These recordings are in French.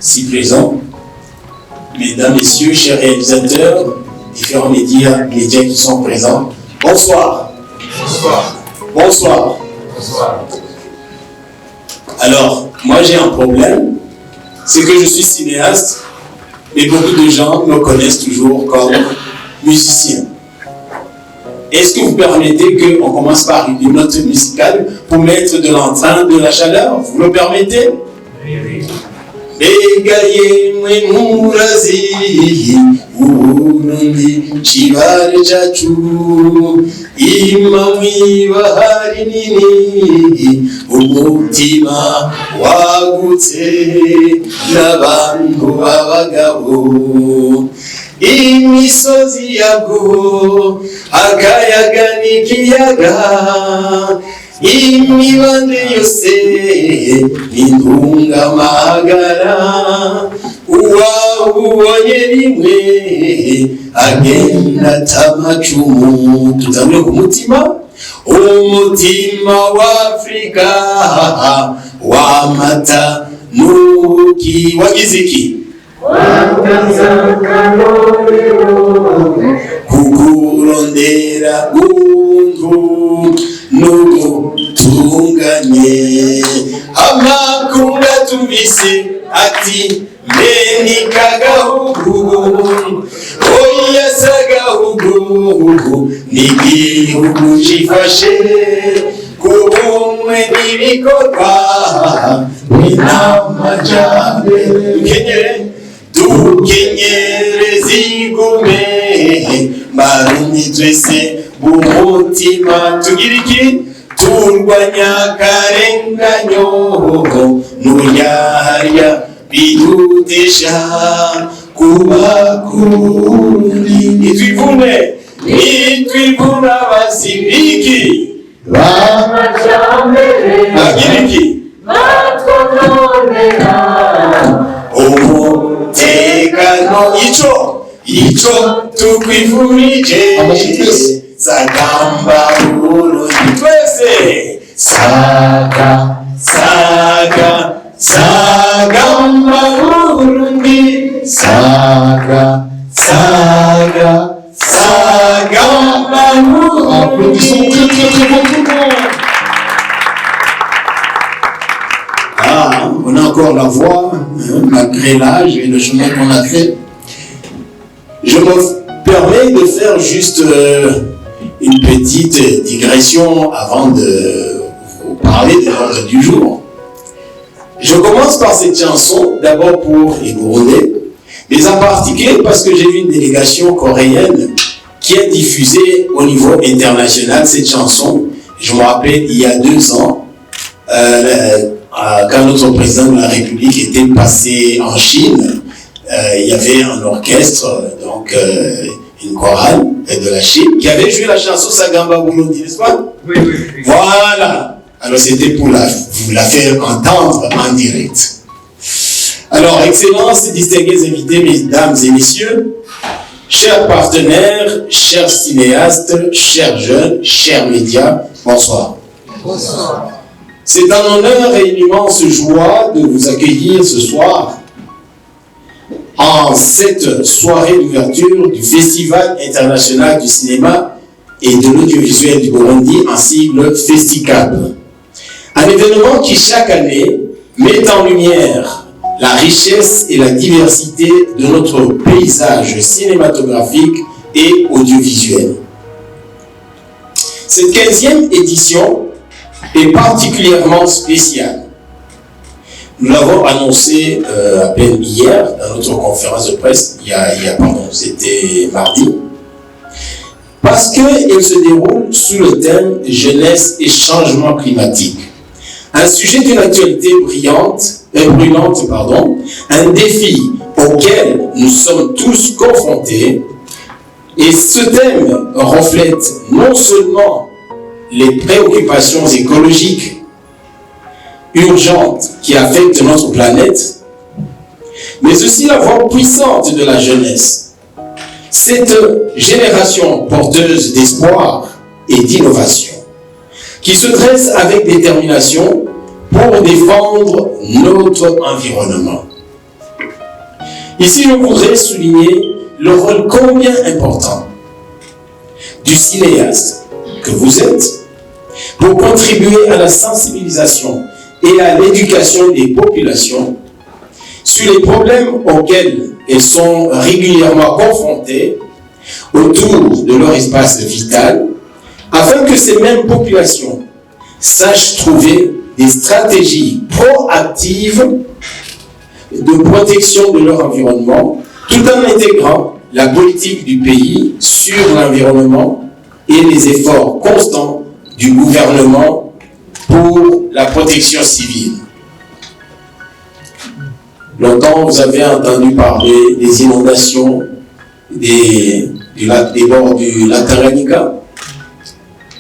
ici présents, mesdames, messieurs, chers réalisateurs, différents médias qui sont présents. Bonsoir. Bonsoir. Bonsoir. Bonsoir. Alors, moi j'ai un problème, c'est que je suis cinéaste, mais beaucoup de gens me connaissent toujours comme musicien. Est-ce que vous permettez qu'on commence par une note musicale pour mettre de l'entrain, de la chaleur? Vous le permettez? Oui. Begaye mwe murazi uburundi chibare chacu imamwi bahari nini umutima wagutse n'abantu b'abagabo imisozi yabwo akayaga n'ikiyaga imibande yose n'intungamahagara uwabubonye rimwe agenda atamacumu. Tutambule ku mutima, umutima w'Afrika w'amata n'ubuki wagize iki? Kukurondera ubuntu n'ubutunganye amakuru tumvise ati mbeni kagahugu oya sagahugu n'igihugu gifashe ku bumwe n'ibikorwa n'amajyambere dukenyere zigume marundi twese umutima tugira iki? Turwanya akarenganyo n'uburyarya bidutesha kuba kurundi. Nitwivune abasiviki b'amajyambere bagira iki? batwononera umutekano. Ico tukwifurije Sagamba Burundi twese. Sagamba Burundi. Sagamba Burundi. On a encore la voix, malgré l'âge et le chemin qu'on a fait. Je me permets de faire juste une petite digression avant de vous parler de l'ordre du jour. Je commence par cette chanson, d'abord pour les Burundais, mais en particulier parce que j'ai vu une délégation coréenne qui a diffusé au niveau international cette chanson. Je me rappelle, il y a 2 ans, quand notre président de la République était passé en Chine, il y avait un orchestre, donc une chorale de la Chine, qui avait joué la chanson Sagamba Burundi, n'est-ce pas? Oui. Voilà. Alors c'était pour vous la faire entendre en direct. Alors, Excellences, distingués invités, mesdames et messieurs, chers partenaires, chers cinéastes, chers jeunes, chers médias, bonsoir. Bonsoir. C'est un honneur et une immense joie de vous accueillir ce soir en cette soirée d'ouverture du Festival international du cinéma et de l'audiovisuel du Burundi, en sigle FESTICAB. Un événement qui chaque année met en lumière la richesse et la diversité de notre paysage cinématographique et audiovisuel. Cette 15e édition est particulièrement spéciale. Nous l'avons annoncé à peine hier dans notre conférence de presse, c'était mardi, parce qu'elle se déroule sous le thème jeunesse et changement climatique. Un sujet d'une actualité brûlante, un défi auquel nous sommes tous confrontés, et ce thème reflète non seulement les préoccupations écologiques urgentes qui affectent notre planète, mais aussi la voix puissante de la jeunesse. Cette génération porteuse d'espoir et d'innovation, qui se dresse avec détermination pour défendre notre environnement. Ici, je voudrais souligner le rôle combien important du cinéaste que vous êtes pour contribuer à la sensibilisation et à l'éducation des populations sur les problèmes auxquels elles sont régulièrement confrontées autour de leur espace vital, afin que ces mêmes populations sachent trouver des stratégies proactives de protection de leur environnement, tout en intégrant la politique du pays sur l'environnement et les efforts constants du gouvernement pour la protection civile. Longtemps, vous avez entendu parler des inondations des bords du lac Tanganyika,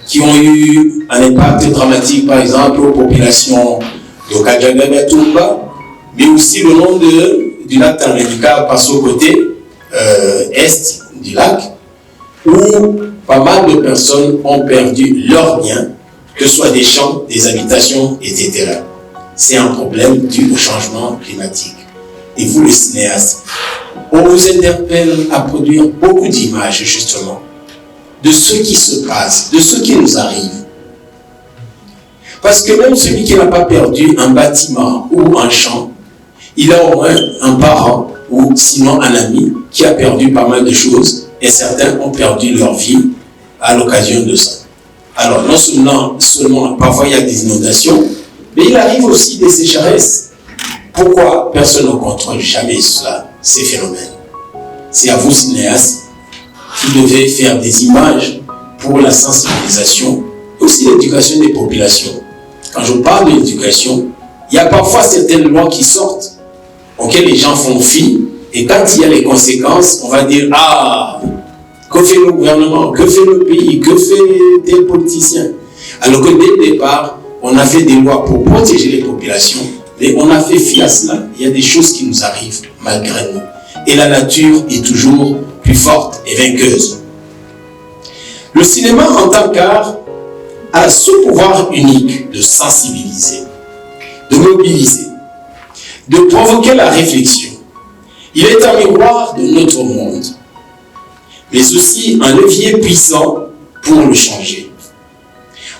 qui ont eu un impact dramatique, par exemple, aux populations de Kajagaga-Tumba, mais aussi le long du lac Tanganyika passe au côté est du lac, où pas mal de personnes ont perdu leurs biens, que ce soit des champs, des habitations, etc. C'est un problème dû au changement climatique. Et vous, le cinéaste, on vous interpelle à produire beaucoup d'images, justement, de ce qui se passe, de ce qui nous arrive. Parce que même celui qui n'a pas perdu un bâtiment ou un champ, il a au moins un parent ou sinon un ami qui a perdu pas mal de choses, et certains ont perdu leur vie à l'occasion de ça. Alors non seulement parfois il y a des inondations, mais il arrive aussi des sécheresses. Pourquoi personne ne contrôle jamais cela, ces phénomènes? C'est à vous, cinéastes, qui devez faire des images pour la sensibilisation et aussi l'éducation des populations. Quand je parle de l'éducation, il y a parfois certaines lois qui sortent auxquelles les gens font fi, et quand il y a les conséquences, on va dire « Ah, que fait le gouvernement? Que fait le pays? Que fait tel politicien ?» Alors que dès le départ, on a fait des lois pour protéger les populations, mais on a fait fi à cela. Il y a des choses qui nous arrivent malgré nous. Et la nature est toujours plus forte et vainqueuse. Le cinéma en tant qu'art a ce pouvoir unique de sensibiliser, de mobiliser, de provoquer la réflexion. Il est un miroir de notre monde, mais aussi un levier puissant pour le changer.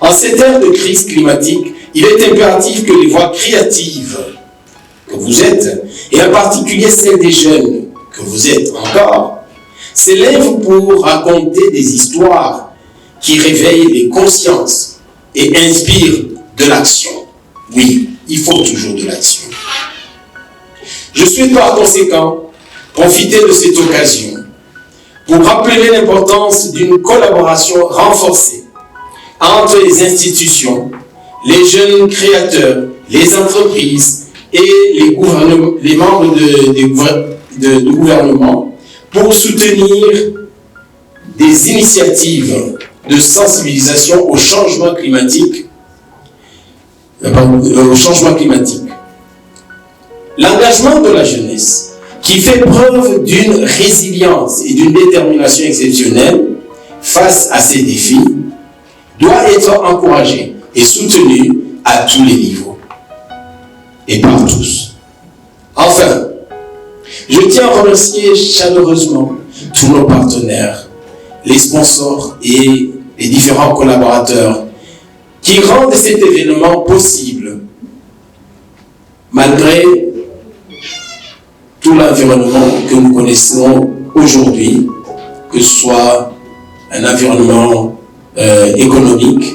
En cette ère de crise climatique, il est impératif que les voix créatives que vous êtes, et en particulier celles des jeunes que vous êtes encore, s'élèvent pour raconter des histoires qui réveillent les consciences et inspirent de l'action. Oui, il faut toujours de l'action. Je souhaite par conséquent profiter de cette occasion pour rappeler l'importance d'une collaboration renforcée entre les institutions, les jeunes créateurs, les entreprises et les membres du gouvernement pour soutenir des initiatives de sensibilisation au changement climatique. L'engagement de la jeunesse, qui fait preuve d'une résilience et d'une détermination exceptionnelle face à ces défis, doit être encouragé et soutenu à tous les niveaux et par tous. Enfin, je tiens à remercier chaleureusement tous nos partenaires, les sponsors et les différents collaborateurs qui rendent cet événement possible malgré tout l'environnement que nous connaissons aujourd'hui, que ce soit un environnement économique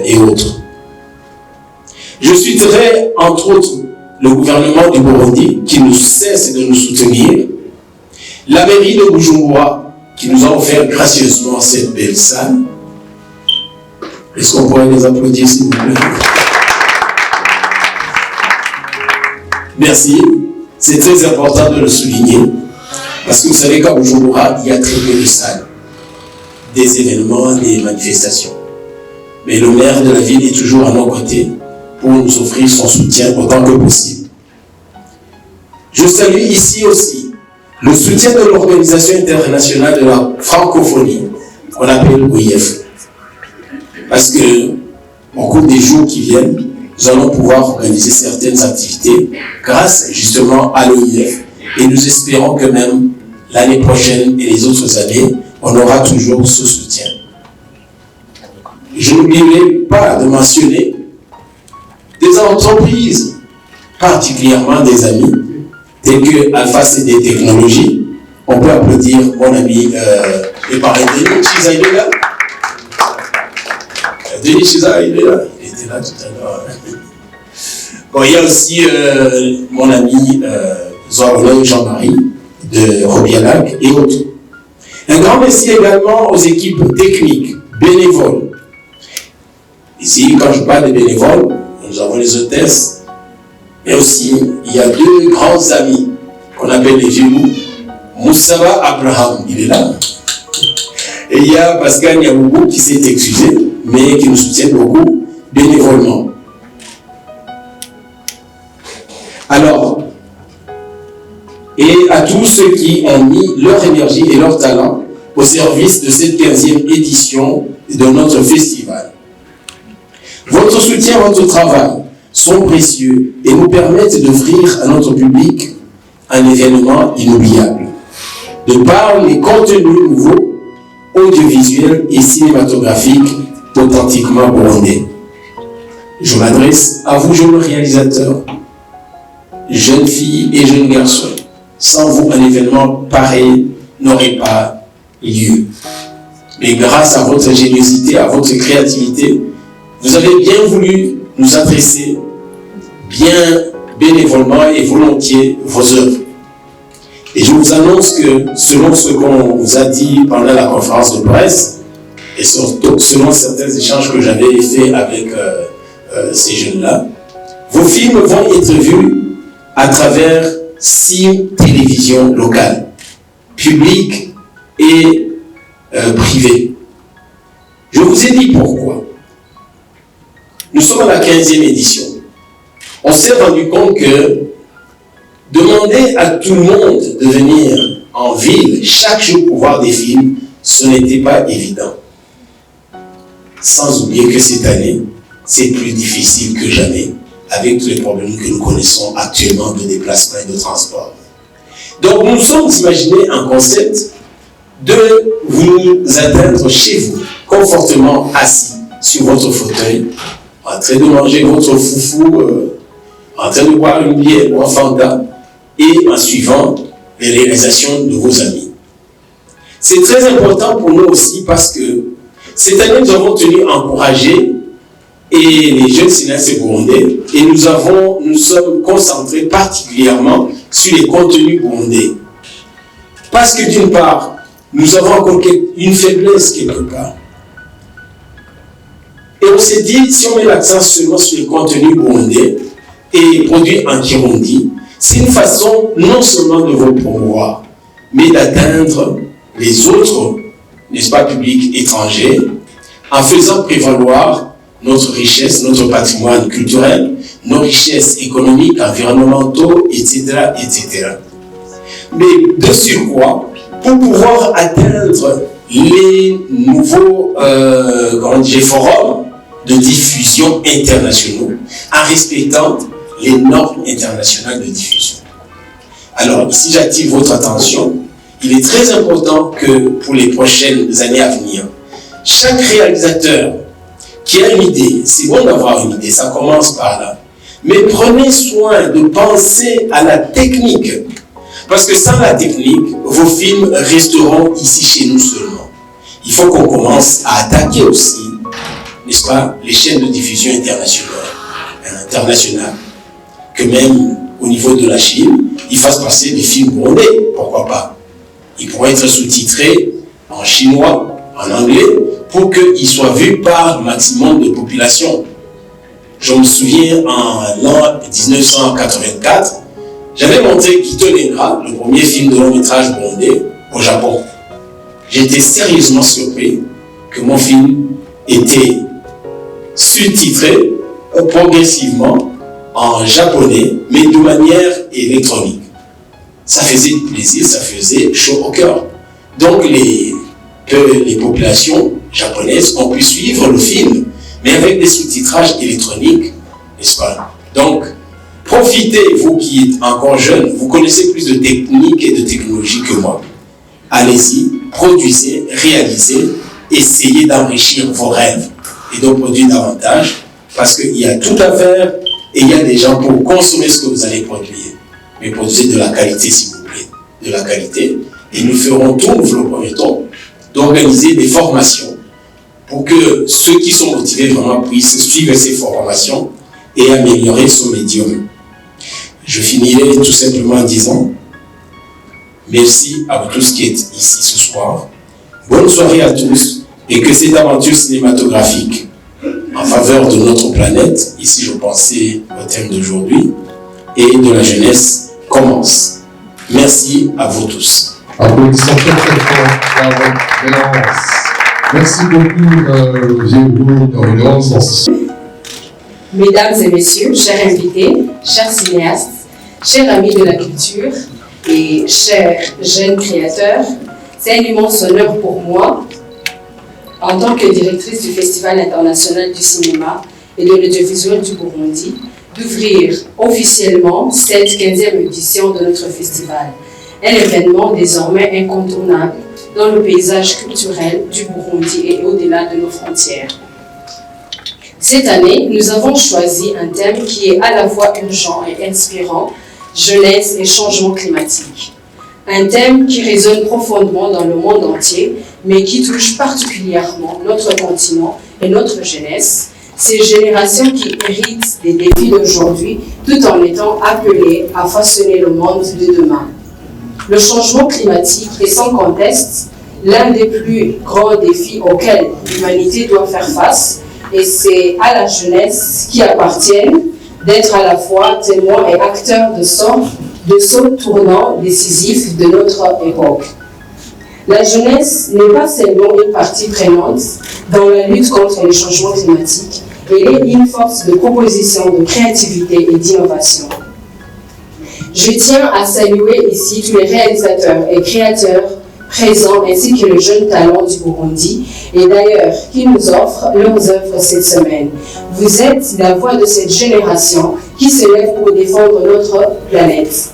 et autres. Je citerai entre autres le gouvernement du Burundi qui ne cesse de nous soutenir, la mairie de Bujumbura qui nous a offert gracieusement cette belle salle. Est-ce qu'on pourrait les applaudir s'il vous plaît? Merci, c'est très important de le souligner parce que vous savez qu'à Bujumbura, il y a très peu de salles, des événements, des manifestations. Mais le maire de la ville est toujours à nos côtés pour nous offrir son soutien autant que possible. Je salue ici aussi le soutien de l'Organisation internationale de la francophonie, qu'on appelle OIF. Parce que, au cours des jours qui viennent, nous allons pouvoir organiser certaines activités grâce justement à l'OIF. Et nous espérons que même l'année prochaine et les autres années, on aura toujours ce soutien. Je n'oublierai pas de mentionner des entreprises, particulièrement des amis, tels que Alpha CD Technologies. On peut applaudir mon ami et parrain Denis Chiza, il est là. Denis Chiza, il est là. Il était là tout à l'heure. Bon, il y a aussi mon ami Zoarolin Jean-Marie de Robialac et autres. Un grand merci également aux équipes techniques, bénévoles. Ici, quand je parle de bénévoles, nous avons les hôtesses, mais aussi, il y a deux grands amis qu'on appelle les vieux loups. Moussaba Abraham, il est là. Et il y a Pascal Niamougou qui s'est excusé, mais qui nous soutient beaucoup bénévolement. Alors, et à tous ceux qui ont mis leur énergie et leur talent au service de cette 15e édition de notre festival. Votre soutien, votre travail sont précieux et nous permettent d'offrir à notre public un événement inoubliable. De par les contenus nouveaux, audiovisuels et cinématographiques authentiquement burundais. Je m'adresse à vous, jeunes réalisateurs, jeunes filles et jeunes garçons. Sans vous, un événement pareil n'aurait pas lieu. Mais grâce à votre ingéniosité, à votre créativité, vous avez bien voulu nous adresser bien bénévolement et volontiers vos œuvres. Et je vous annonce que selon ce qu'on vous a dit pendant la conférence de presse, et surtout selon certains échanges que j'avais faits avec ces jeunes-là, vos films vont être vus à travers 6 télévisions locales, publiques et privées. Je vous ai dit pourquoi. Nous sommes à la 15e édition. On s'est rendu compte que demander à tout le monde de venir en ville chaque jour pour voir des films, ce n'était pas évident. Sans oublier que cette année, c'est plus difficile que jamais avec tous les problèmes que nous connaissons actuellement de déplacement et de transport. Donc nous nous sommes imaginés un concept de vous atteindre chez vous, confortablement assis sur votre fauteuil, en train de manger votre foufou, en train de boire une bière ou un fanta, et en suivant les réalisations de vos amis. C'est très important pour nous aussi parce que cette année, nous avons tenu à encourager et les jeunes cinéastes burundais et nous sommes concentrés particulièrement sur les contenus burundais. Parce que d'une part, nous avons encore une faiblesse quelque part. Et on s'est dit, si on met l'accent seulement sur les contenus burundais et produits en Kirundi, c'est une façon non seulement de vous promouvoir, mais d'atteindre les autres, n'est-ce pas, publics étrangers, en faisant prévaloir notre richesse, notre patrimoine culturel, nos richesses économiques, environnementaux, etc., etc. Mais de surcroît, pour pouvoir atteindre les nouveaux forums de diffusion internationaux, en respectant les normes internationales de diffusion. Alors, ici, j'attire votre attention. Il est très important que pour les prochaines années à venir, chaque réalisateur qui a une idée, c'est bon d'avoir une idée, ça commence par là, mais prenez soin de penser à la technique, parce que sans la technique, vos films resteront ici chez nous seulement. Il faut qu'on commence à attaquer aussi, n'est-ce pas, les chaînes de diffusion internationales, que même au niveau de la Chine, ils fassent passer des films burundais, pourquoi pas. Ils pourraient être sous-titrés en chinois, en anglais, pour qu'ils soient vus par le maximum de population. Je me souviens, en l'an 1984, j'avais montré Kitolenga, le premier film de long métrage burundais, au Japon. J'étais sérieusement surpris que mon film était sous-titré progressivement en japonais, mais de manière électronique. Ça faisait plaisir, ça faisait chaud au cœur. Donc que les populations japonaises ont pu suivre le film, mais avec des sous-titrages électroniques n'est-ce pas? Donc, profitez, vous qui êtes encore jeunes, vous connaissez plus de techniques et de technologies que moi. Allez-y, produisez, réalisez, essayez d'enrichir vos rêves et de produire davantage, parce qu'il y a tout à faire et il y a des gens pour consommer ce que vous allez produire. Mais produisez de la qualité, s'il vous plaît, de la qualité. Et nous ferons tout, nous le promettons, d'organiser des formations pour que ceux qui sont motivés vraiment puissent suivre ces formations et améliorer son médium. Je finirai tout simplement en disant merci à vous tous qui êtes ici ce soir. Bonne soirée à tous et que cette aventure cinématographique en faveur de notre planète, ici je pensais au thème d'aujourd'hui, et de la jeunesse commence. Merci à vous tous. Applaudissons très très fort à votre présence. Merci beaucoup, Diego Carolance. Mesdames et messieurs, chers invités, chers cinéastes, chers amis de la culture et chers jeunes créateurs, c'est un immense honneur pour moi, en tant que directrice du Festival international du cinéma et de l'audiovisuel du Burundi, d'ouvrir officiellement cette 15e édition de notre festival. Un événement désormais incontournable dans le paysage culturel du Burundi et au-delà de nos frontières. Cette année, nous avons choisi un thème qui est à la fois urgent et inspirant, jeunesse et changement climatique. Un thème qui résonne profondément dans le monde entier, mais qui touche particulièrement notre continent et notre jeunesse, ces générations qui héritent des défis d'aujourd'hui tout en étant appelées à façonner le monde de demain. Le changement climatique est sans conteste l'un des plus grands défis auxquels l'humanité doit faire face, et c'est à la jeunesse qui appartient d'être à la fois témoin et acteur de ce tournant décisif de notre époque. La jeunesse n'est pas seulement une partie prenante dans la lutte contre les changements climatiques, elle est une force de proposition, de créativité et d'innovation. Je tiens à saluer ici tous les réalisateurs et créateurs présents ainsi que les jeunes talents du Burundi et d'ailleurs qui nous offrent leurs œuvres cette semaine. Vous êtes la voix de cette génération qui se lève pour défendre notre planète.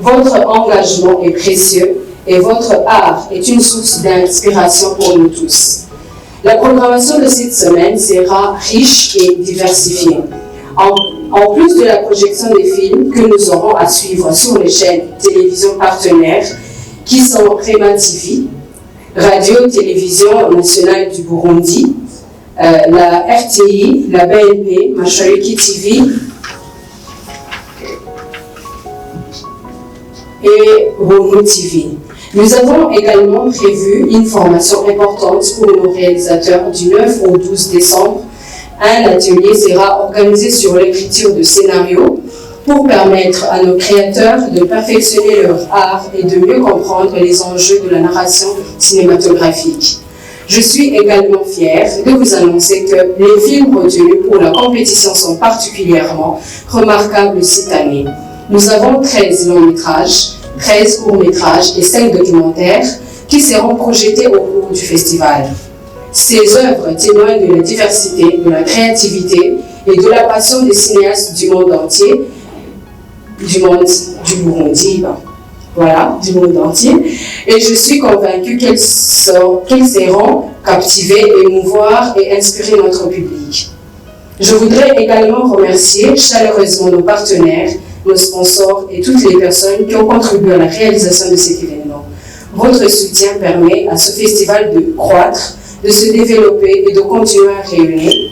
Votre engagement est précieux et votre art est une source d'inspiration pour nous tous. La programmation de cette semaine sera riche et diversifiée. En plus de la projection des films que nous aurons à suivre sur les chaînes télévision partenaires qui sont Rema TV, Radio-Télévision Nationale du Burundi, la RTI, la BNP, Mashariki TV et Romo TV. Nous avons également prévu une formation importante pour nos réalisateurs du 9 au 12 décembre. Un atelier sera organisé sur l'écriture de scénarios pour permettre à nos créateurs de perfectionner leur art et de mieux comprendre les enjeux de la narration cinématographique. Je suis également fière de vous annoncer que les films retenus pour la compétition sont particulièrement remarquables cette année. Nous avons 13 longs métrages, 13 courts-métrages et 5 documentaires qui seront projetés au cours du festival. Ces œuvres témoignent de la diversité, de la créativité et de la passion des cinéastes du monde entier, du Burundi, du monde entier. Et je suis convaincue qu'elles seront captiver, émouvoir et inspirer notre public. Je voudrais également remercier chaleureusement nos partenaires, nos sponsors et toutes les personnes qui ont contribué à la réalisation de cet événement. Votre soutien permet à ce festival de croître, de se développer et de continuer à rayonner,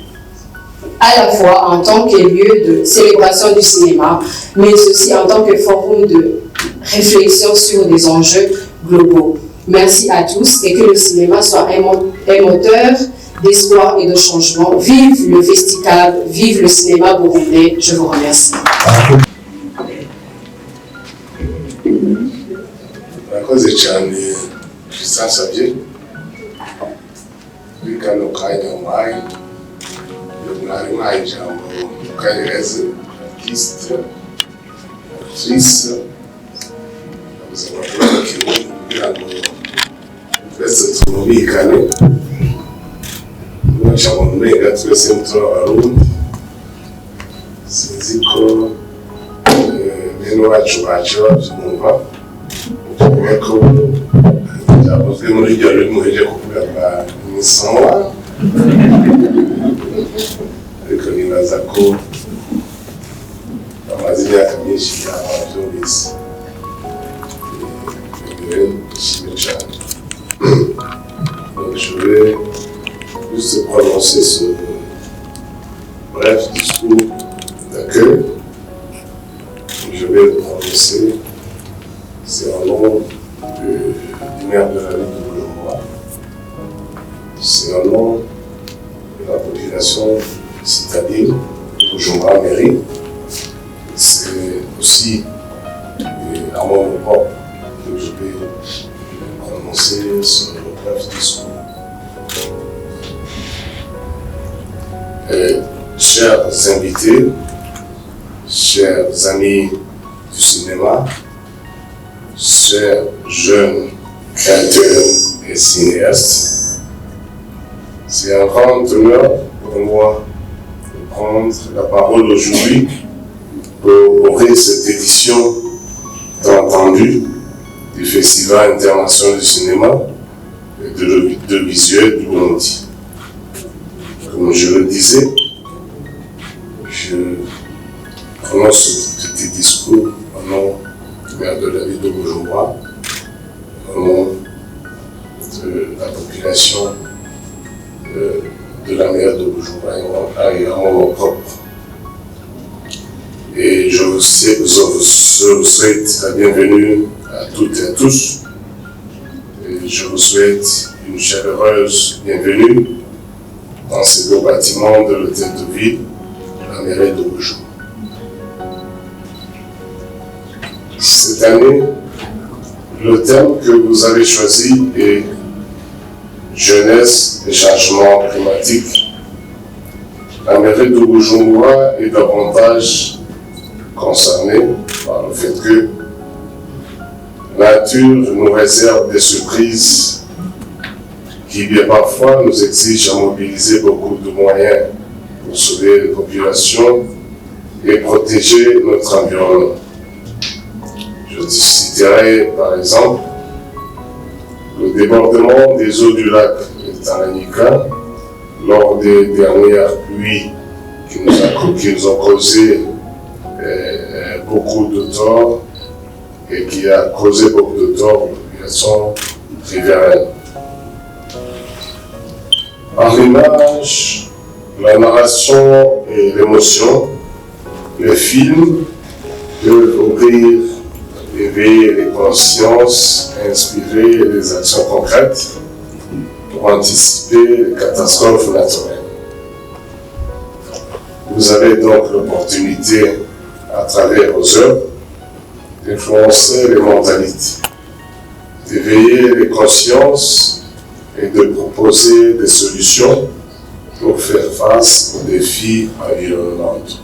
à la fois en tant que lieu de célébration du cinéma, mais aussi en tant que forum de réflexion sur des enjeux globaux. Merci à tous et que le cinéma soit un moteur d'espoir et de changement. Vive le festival, vive le cinéma burundais. Je vous remercie. Murakoze cyane Gisasabye kuri kano kanya muhaye mwari mwahaye ijambo Mukarerezi artiste actrice ubuzima bw'abakinnyi kugira ngo twese tumubikane n'icamo mbega twese turi abarundi ziko bene wacu baje babyumva tuvuga ko byavuzwe muri iryo rurimi muheje kuvuga nka imisanwa ariko nibaza ko bamaze imyaka myinshi babyumvise nshimye cyane. Donc je vais juste prononcer ce bref discours d'accueil. Je vais le prononcer. C'est un nom du maire de la ville de Bujumbura. C'est un nom de la population citadine de Bujumbura mairie. C'est aussi un nom propre que je vais prononcer ce bref discours. Chers invités, chers amis du cinéma, chers jeunes créateurs et cinéastes, c'est un grand honneur pour moi de prendre la parole aujourd'hui pour ouvrir cette édition tant attendue du Festival international du cinéma et de l'audiovisuel du Burundi. Comme je le disais, je prononce ce petit discours au nom du maire de la ville de Bujumbura, au nom de la population de la maire de Bujumbura et en mon propre. Et je vous souhaite la bienvenue à toutes et à tous. Et je vous souhaite une chaleureuse bienvenue dans ces beaux bâtiments de l'hôtel de ville de la mairie de Bujumbura. Cette année, le thème que vous avez choisi est Jeunesse et changement climatique. La mairie de Bujumbura est davantage concernée par le fait que la nature nous réserve des surprises qui bien parfois nous exigent à mobiliser beaucoup de moyens pour sauver les populations et protéger notre environnement. Je citerai par exemple le débordement des eaux du lac Tanganyika lors des dernières pluies qui nous ont causé beaucoup de tort et qui a causé beaucoup de tort aux populations riveraines. Par l'image, la narration et l'émotion, les films peuvent ouvrir, éveiller les consciences, inspirer les actions concrètes pour anticiper les catastrophes naturelles. Vous avez donc l'opportunité, à travers vos œuvres, d'influencer les mentalités, d'éveiller les consciences et de proposer des solutions pour faire face aux défis environnementaux.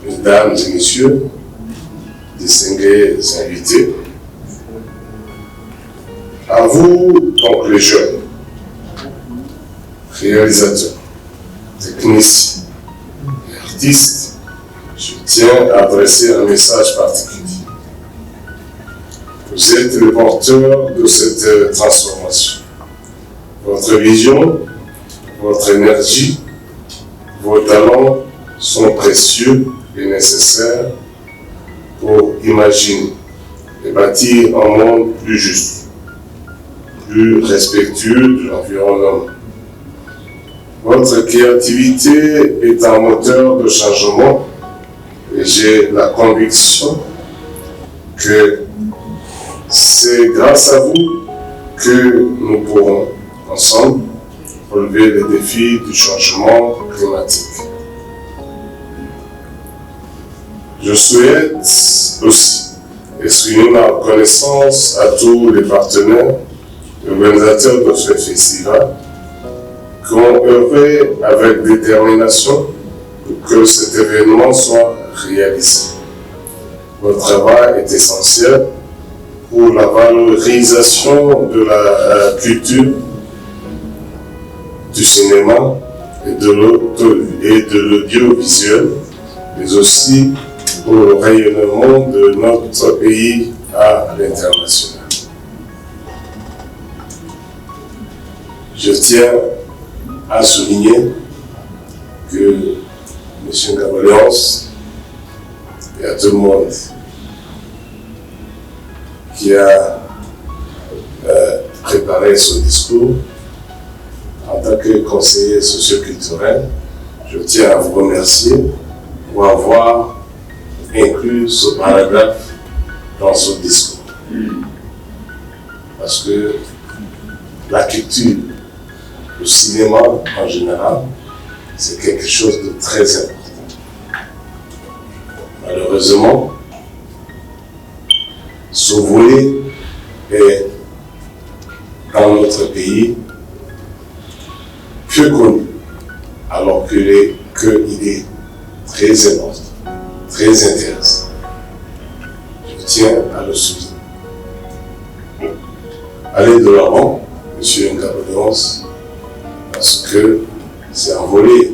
Mesdames et messieurs, distingués invités, à vous, donc les jeunes, réalisateurs, techniciens et artistes, je tiens à adresser un message particulier. Vous êtes les porteurs de cette transformation. Votre vision, votre énergie, vos talents sont précieux et nécessaires pour imaginer et bâtir un monde plus juste, plus respectueux de l'environnement. Votre créativité est un moteur de changement et j'ai la conviction que c'est grâce à vous que nous pourrons ensemble relever les défis du changement climatique. Je souhaite aussi exprimer ma reconnaissance à tous les partenaires et organisateurs de ce festival qui ont œuvré avec détermination pour que cet événement soit réalisé. Votre travail est essentiel pour la valorisation de la culture, du cinéma et de l'audiovisuel mais aussi pour le rayonnement de notre pays à l'international. Je tiens à souligner que M. Gabaléance et à tout le monde qui a préparé ce discours, en tant que conseiller socio-culturel, je tiens à vous remercier pour avoir inclus ce paragraphe dans ce discours. Parce que la culture, le cinéma en général, c'est quelque chose de très important. Malheureusement, ce volet est dans notre pays peu connu, alors qu'il est très important, très intéressant. Je tiens à le souligner. Allez de l'avant, M. Gabaléance, parce que c'est un volet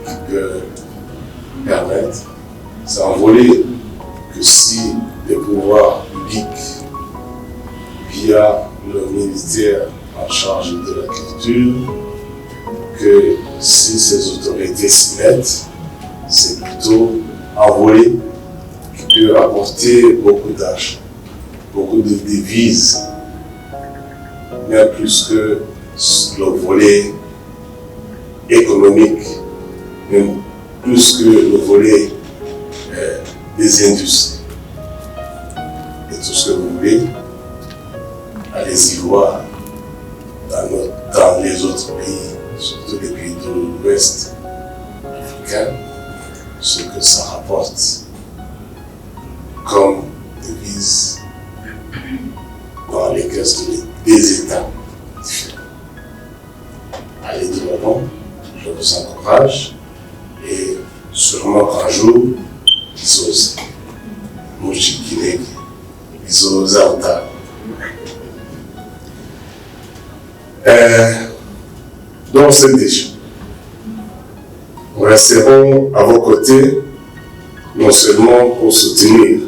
qui peut permettre, c'est un volet que si les pouvoirs publics, via le ministère en charge de la culture, que si ces autorités s'y mettent, c'est plutôt un volet qui peut apporter beaucoup d'argent, beaucoup de devises, bien plus que le volet économique, même plus que le volet des industries. Et tout ce que vous voulez, allez-y voir dans les autres pays, surtout les pays de l'Ouest africain, ce que ça rapporte comme devise dans les caisses des États différents. Allez de l'avant, je vous encourage, et sûrement qu'un jour, Bisos Mouchikinegi, Bisos Arta. Dans cette édition, nous resterons à vos côtés, non seulement pour soutenir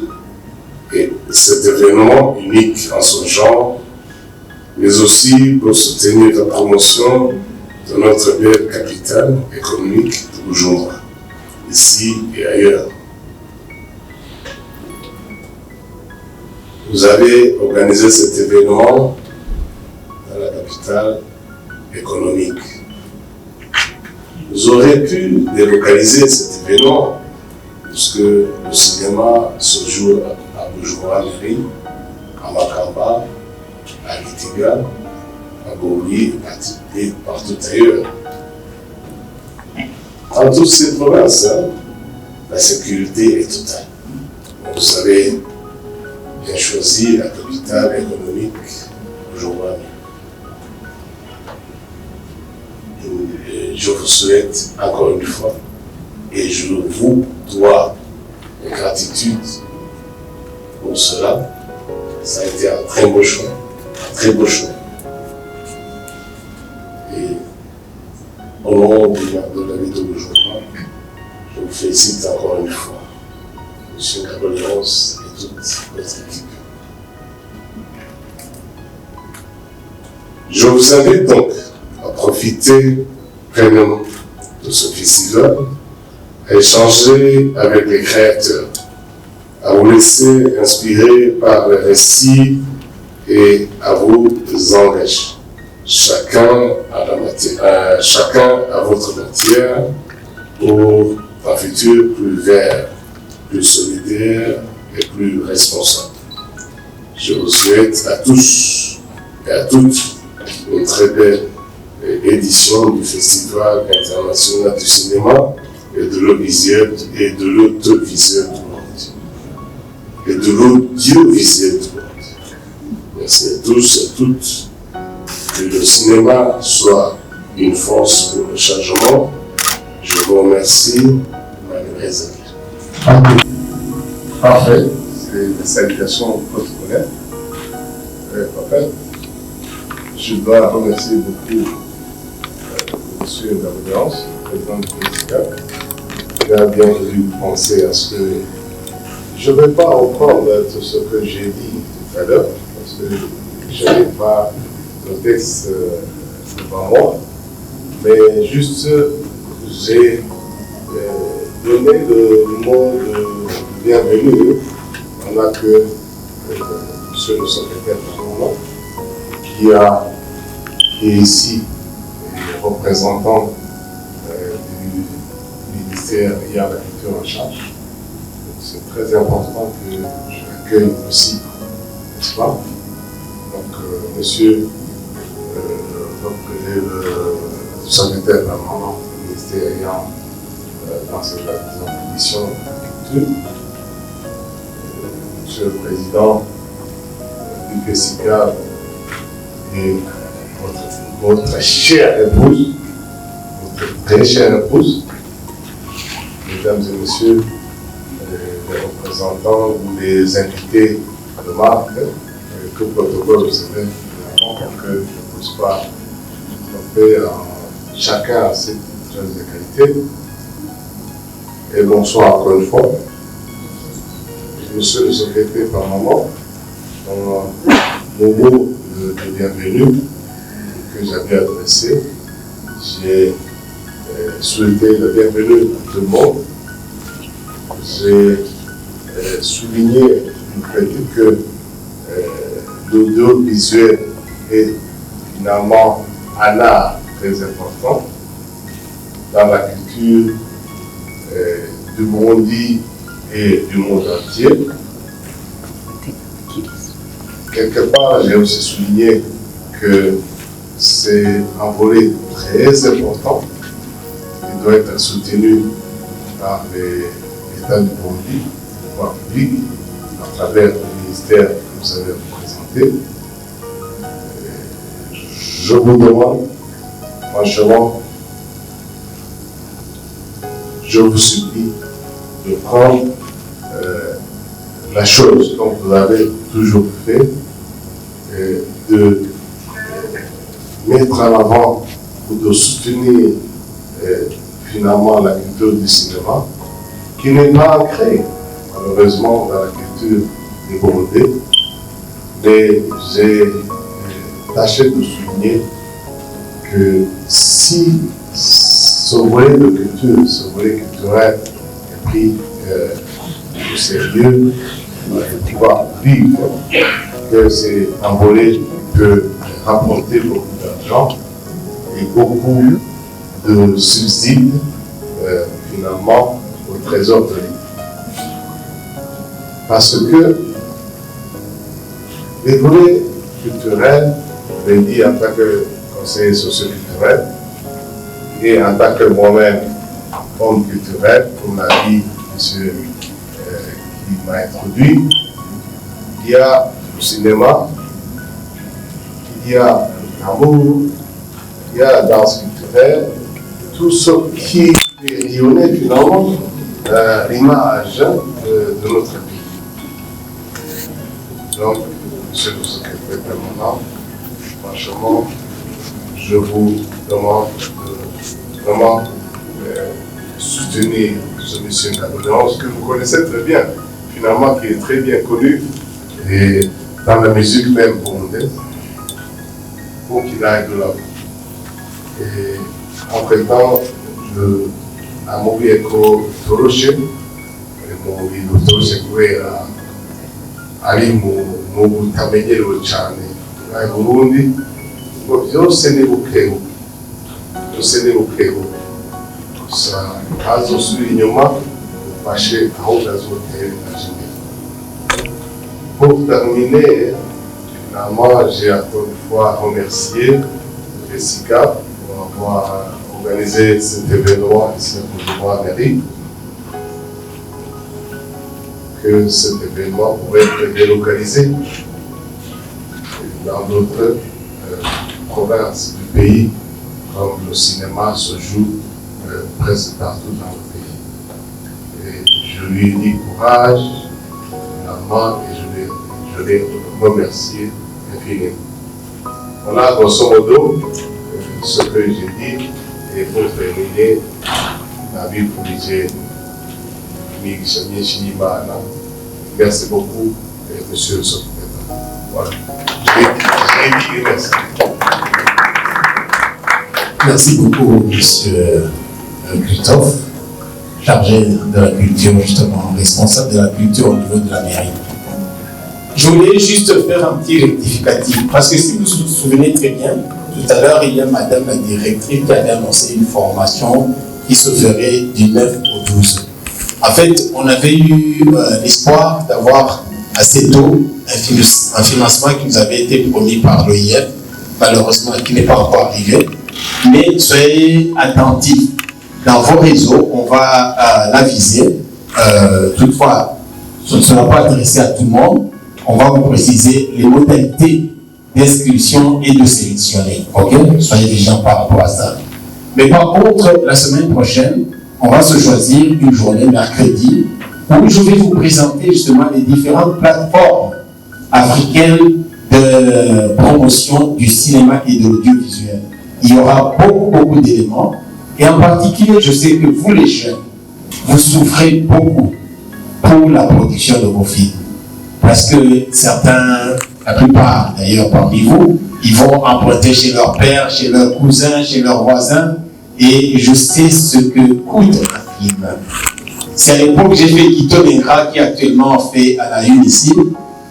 cet événement unique en son genre, mais aussi pour soutenir la promotion de notre belle capitale économique de Bujumbura, ici et ailleurs. Vous avez organisé cet événement dans la capitale économique. Vous aurez pu délocaliser cet événement, puisque le cinéma se joue à Bujumbura Mairie, à Makamba, à Litiga, à Gombi et partout ailleurs. Dans toutes ces provinces, la sécurité est totale. Vous avez bien choisi la capitale économique Bujumbura. Je vous souhaite encore une fois, et je vous dois une gratitude pour cela. Ça a été un très beau choix, Et au nom de la vie de Bujumbura, je vous félicite encore une fois, M. Gabaléance et toute votre équipe. Je vous invite donc à profiter pleinement de ce festival, à échanger avec les créateurs, à vous laisser inspirer par les récits et à vous engager. Chacun à votre matière pour un futur plus vert, plus solidaire et plus responsable. Je vous souhaite à tous et à toutes une très belle édition du Festival international du cinéma et de l'audiovisuel du monde. Et de l'audiovisuel du monde. Merci à tous et à toutes. Que le cinéma soit une force pour le changement. Je vous remercie, Manuel Zagir. Parfait. C'est des salutations protocolaires. En fait, je dois remercier beaucoup M. Gabaléance, président du PSK, il a bien voulu penser à ce que je ne vais pas reprendre tout ce que j'ai dit tout à l'heure, parce que je n'ai pas le texte devant moi, mais juste j'ai donné le mot de bienvenue pendant que monsieur le secrétaire permanent, qui est ici, représentant du ministère ayant la culture en charge. C'est très important que je l'accueille aussi, n'est-ce pas? Donc, monsieur le secrétaire permanent du ministère ayant dans cette condition de culture, monsieur le président du PSICA et votre chère épouse, votre très chère épouse, mesdames et messieurs, les représentants ou les invités de marque, tout protocole, vous savez, pour que je ne puisse pas tromper chacun à ses traits de qualité. Et bonsoir encore une fois. Monsieur le secrétaire permanent, dans mon mot de bienvenue que j'avais adressé, j'ai souhaité la bienvenue à tout le monde. J'ai souligné une critique que l'audiovisuel est finalement un art très important dans la culture du monde et du monde entier. Quelque part, j'ai aussi souligné que c'est un volet très important qui doit être soutenu par l'État du Burundi, le pouvoir public, à travers le ministère que vous avez représenté. Je vous demande, franchement, je vous supplie de prendre la chose comme vous avez toujours fait, de mettre en avant ou de soutenir finalement la culture du cinéma, qui n'est pas ancrée malheureusement dans la culture des Burundais, mais j'ai tâché de souligner que si ce volet de culture, ce volet culturel est pris au sérieux, de pouvoir vivre, que c'est un volet qui peut rapporter beaucoup d'argent et beaucoup de subsides finalement au trésor de l'État. Parce que les volets culturels, je l'ai dit en tant que conseiller socio-culturel et en tant que moi-même homme culturel, comme l'a dit monsieur qui m'a introduit, il y a le cinéma, il y a l'amour, il y a la danse culturelle, tout ce qui est rayonné finalement l'image de notre pays. Donc, monsieur le secrétaire permanent, franchement, je vous demande de vraiment soutenir ce monsieur Cadoléance que vous connaissez très bien, finalement qui est très bien connu et dans la musique même burundaise, pour qu'il aille de l'avant. Et entre-temps, Amobi eko toroshe, Amobi toroshe kubera ari mu butamenyerewe cyane bwa Burundi, ngo byose ni bukebu, byose ni bukebu. Gusa ntazosubira inyuma, ufashe aho gazotera imbere. Pour terminer, finalement, j'ai encore une fois remercié le PSICA pour avoir organisé cet événement ici à Bujumbura-Mairie. Que cet événement pourrait être délocalisé dans d'autres provinces du pays, comme le cinéma se joue presque partout dans le pays. Et je lui ai dit courage, finalement, et je l'ai remercié infiniment. Voilà, grosso modo, ce que j'ai dit, et pour terminer, la vie politique Merci beaucoup, monsieur le secrétaire. Voilà. Et merci. Merci beaucoup, monsieur Christophe, chargé de la culture, justement, responsable de la culture au niveau de la mairie. Je voulais juste faire un petit rectificatif, parce que si vous vous souvenez très bien, tout à l'heure, il y a madame la directrice qui avait annoncé une formation qui se ferait du 9 au 12. En fait, on avait eu l'espoir d'avoir assez tôt un financement qui nous avait été promis par l'OIF, malheureusement qui n'est pas encore arrivé. Mais soyez attentifs. Dans vos réseaux, on va l'aviser. Toutefois, ce ne sera pas adressé à tout le monde. On va vous préciser les modalités d'inscription et de sélectionner. Ok? Soyez vigilants par rapport à ça. Mais par contre, la semaine prochaine, on va se choisir une journée mercredi où je vais vous présenter justement les différentes plateformes africaines de promotion du cinéma et de l'audiovisuel. Il y aura beaucoup d'éléments. Et en particulier, je sais que vous les jeunes, vous souffrez beaucoup pour la production de vos films. Parce que certains, la plupart d'ailleurs parmi vous, ils vont emprunter chez leur père, chez leurs cousins, chez leurs voisins. Et je sais ce que coûte un film. C'est à l'époque que j'ai fait Quito Lengra, qui actuellement fait à la une ici.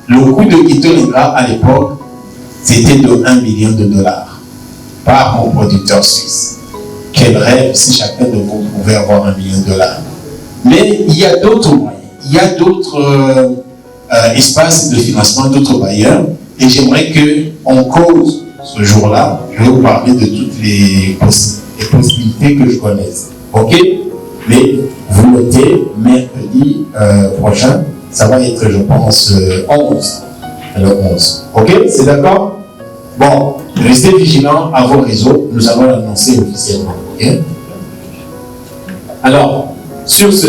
Le coût de Quito Lengra à l'époque, c'était de 1 million de dollars par mon producteur suisse. Quel rêve si chacun de vous pouvait avoir 1 million de dollars. Mais il y a d'autres moyens, il y a d'autres espaces de financement, d'autres bailleurs. Et j'aimerais qu'on cause ce jour-là. Je vais vous parler de toutes les possibilités que je connaisse. Ok? Mais vous notez, mercredi prochain, ça va être, je pense, 11. Le 11. Ok? C'est d'accord? Bon, restez vigilants à vos réseaux. Nous allons l'annoncer officiellement. Ok? Alors, sur ce,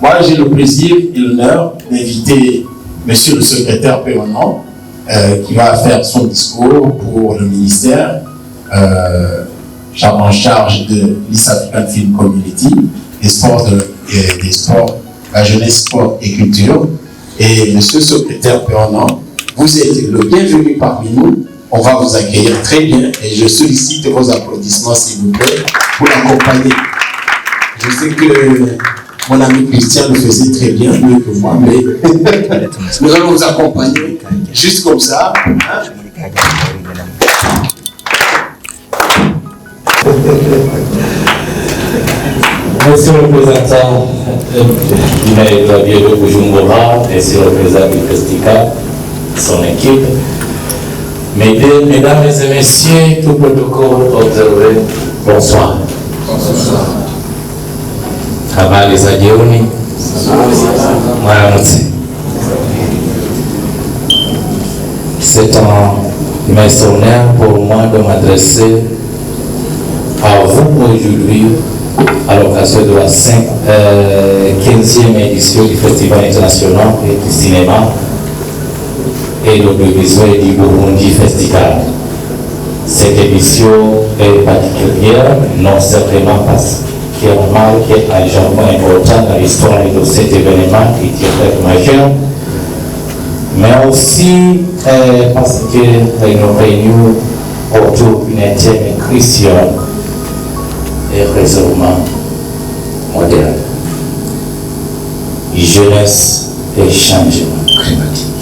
moi j'ai le plaisir et l'honneur d'inviter monsieur le secrétaire permanent qui va faire son discours pour le ministère en charge de l'East African Film Community, des sports, la jeunesse, sport et culture. Et monsieur le secrétaire permanent, vous êtes le bienvenu parmi nous. On va vous accueillir très bien et je sollicite vos applaudissements, s'il vous plaît, pour l'accompagner. Je sais que mon ami Christian le faisait très bien, mieux que moi, mais nous allons vous accompagner juste comme ça. Hein? Monsieur le représentant du maire de Bujumbura, monsieur le représentant du Festica, son équipe, mesdames et messieurs, tout protocole observé, bonsoir. Bonsoir. Habari za jioni. Mwaramutse. C'est un immense honneur pour moi de m'adresser à vous aujourd'hui à l'occasion de la 15e édition du Festival international du cinéma et l'audiovisuel du Burundi Festival. Cette édition est particulière, non certainement parce qu'elle marque un jalon important dans l'histoire de cet événement qui est très majeur, mais aussi parce que nous réunissons autour d'une thème chrétienne et raisonnement moderne, jeunesse et changement climatique.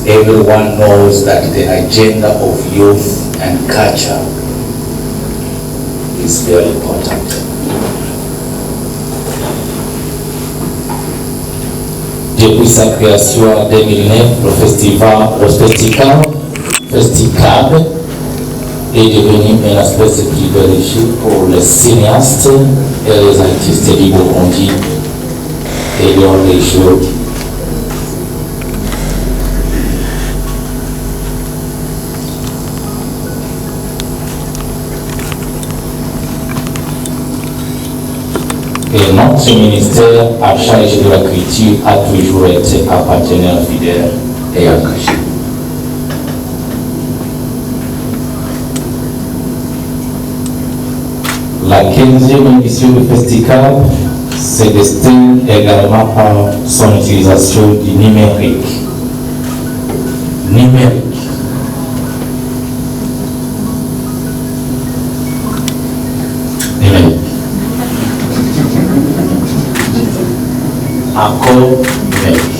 Everyone knows that the agenda of youth and culture is very important. Depuis sa création en 2009, le Festicab est devenu un espace privilégié pour les cinéastes et les artistes du Burundi et leur région. Et notre ministère à charge de la culture a toujours été un partenaire fidèle et engagé. La La 15e édition du festival se destine également par son utilisation du numérique. Encore numérique.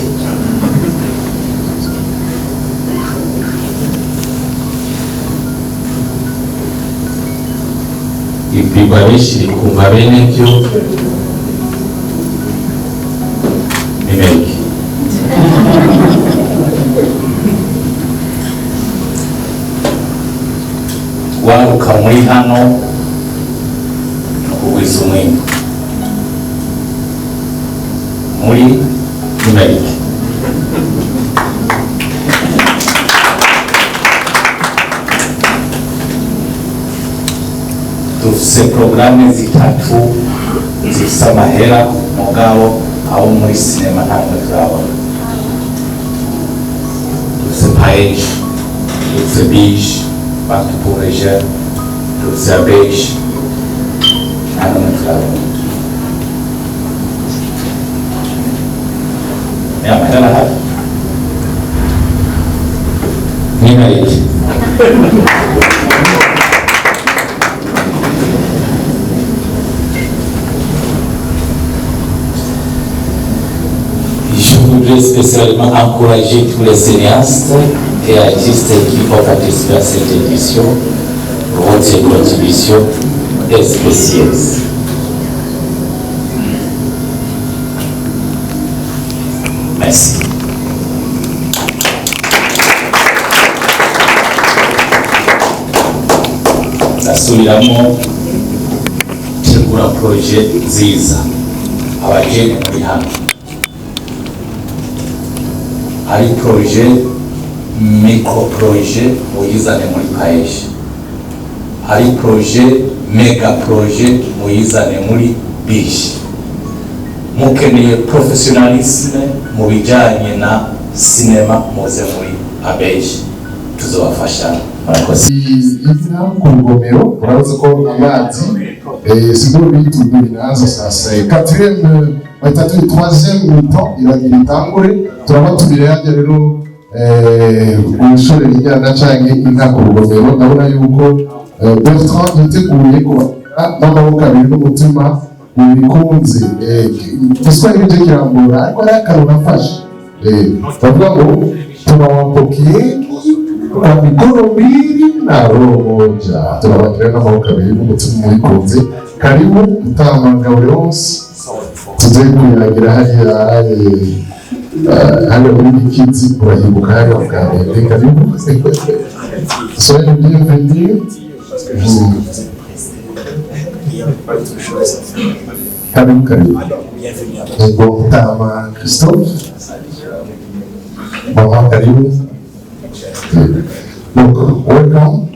Ipigwa bishi kumva bene byo numérique. Waruka muri hano kugwiza umwimbu muri numérique. Dufise porogaramu zitatu zifise amahera mugabo abo muri sinema ntabwo turabona. Dufise paeje, dufise bije, banki pour les jeunes, dufise abeje, ntabwo turabona. Mais amahera arahari. Numérique. Je voudrais spécialement encourager tous les cinéastes et artistes qui vont participer à cette édition. Votre contribution est spéciale. Merci. Ndasubiramo tegura projet nziza abajene muri hano. Hari projet micro projet muyizane muri paeje. Hari projet mega projet muyizane muri bije. Mukeneye professionalisme mu bijanye na sinema muze muri abeje tuzobafasha. Izina ku rugomero urazi ko amazi siguro bitu binazo sasa 4e batatu 3e mi-temps iragira itangure turaba tubirenge rero gushore inyana canke inka ku rugomero ndabona yuko Bertrand yiteguye ko n'amaboko abiri n'umutima bikunze Kiswahili je kirambura ariko ari akantu nafashe bavuga ngo tunawapokie kwa mikono mbili na roho moja. Tunawakilana n'amaboko abiri n'umutima mwikunze. Karibu Mutama Leonce tuze kuyagira hariya muri Kids urahibuka hariya bwa mbere. Karibu soyez le bienvenu. Karibu Ego Mutama Christophe. Mama karibu. Welcome.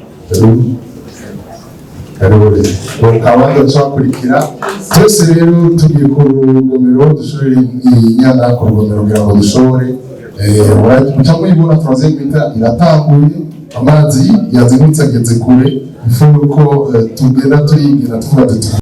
Abandi twakurikira twese rero tugiye ku rugomero dushore inyana ku rugomero kugira ngo dushore muca muyibona turaze kwita iratanguye amazi yazindutse ageze kure ifu ko tugenda turigina tuvuga tuti